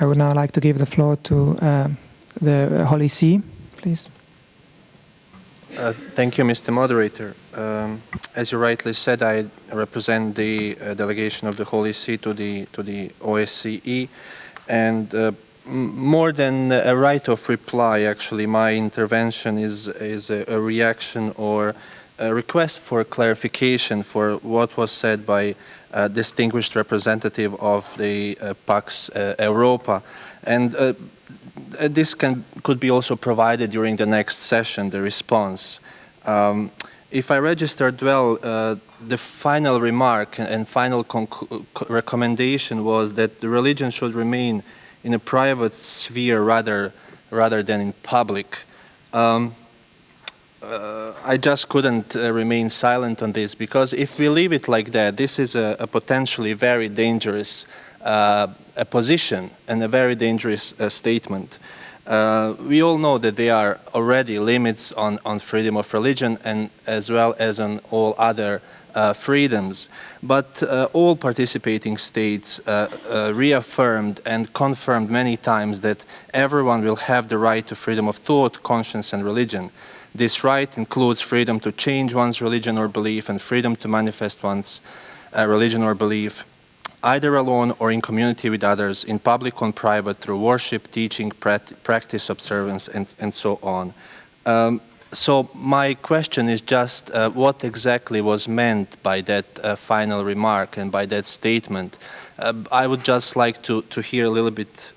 I would now like to give the floor to the Holy See, please. Thank you, Mr. Moderator. As you rightly said, I represent the delegation of the Holy See to the OSCE, and more than a right of reply, actually, my intervention is a reaction or a request for clarification for what was said by a distinguished representative of the Pax Europa, and this could be also provided during the next session, the response. If I registered well, the final remark and final recommendation was that the religion should remain in a private sphere rather than in public. I just couldn't remain silent on this, because if we leave it like that, this is a potentially very dangerous a position and a very dangerous statement. We all know that there are already limits on freedom of religion, and as well as on all other freedoms. But all participating states reaffirmed and confirmed many times that everyone will have the right to freedom of thought, conscience, and religion. This right includes freedom to change one's religion or belief and freedom to manifest one's religion or belief, either alone or in community with others, in public or private, through worship, teaching, practice, observance, and so on. So my question is just what exactly was meant by that final remark and by that statement. I would just like to hear a little bit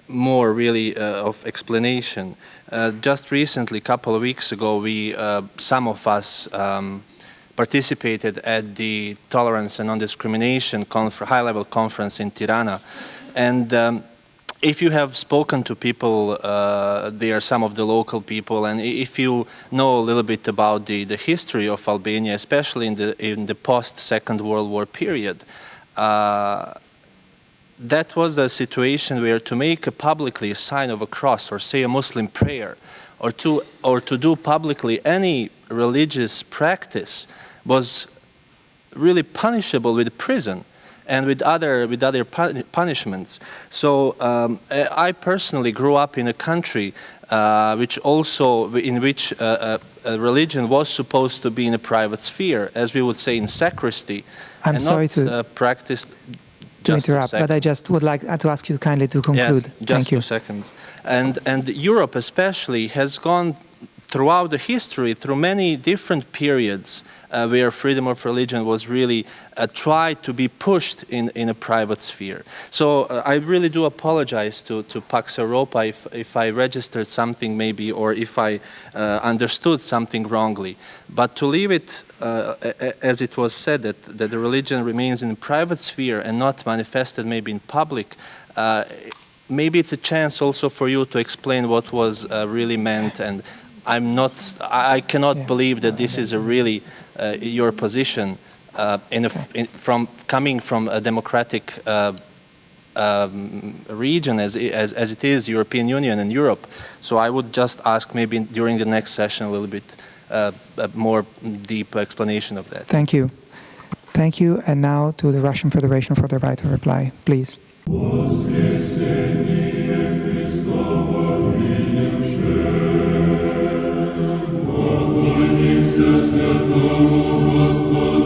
more really of explanation. Just recently, a couple of weeks ago, some of us participated at the Tolerance and Non-Discrimination high-level conference in Tirana. And if you have spoken to people, they are some of the local people, and if you know a little bit about the history of Albania, especially in the post-Second World War period, that was the situation where to make publicly a sign of a cross or say a Muslim prayer or to do publicly any religious practice was really punishable with prison and with other punishments. So I personally grew up in a country in which religion was supposed to be in a private sphere, as we would say in sacristy. I'm sorry to practiced. To interrupt, but I just would like to ask you kindly to conclude. Yes, just Thank you. 2 seconds. And Europe especially has gone throughout the history through many different periods where freedom of religion was really tried to be pushed in a private sphere. So I really do apologize to Pax Europa if I registered something maybe, or if I understood something wrongly. But to leave it as it was said, that the religion remains in a private sphere and not manifested maybe in public, maybe it's a chance also for you to explain what was really meant. And I cannot believe that this is a really your position coming from a democratic region as it is European Union and Europe. So I would just ask maybe during the next session a little bit a more deep explanation of that. Thank you. Thank you. And now to the Russian Federation for the right of reply, please. Святому Господу.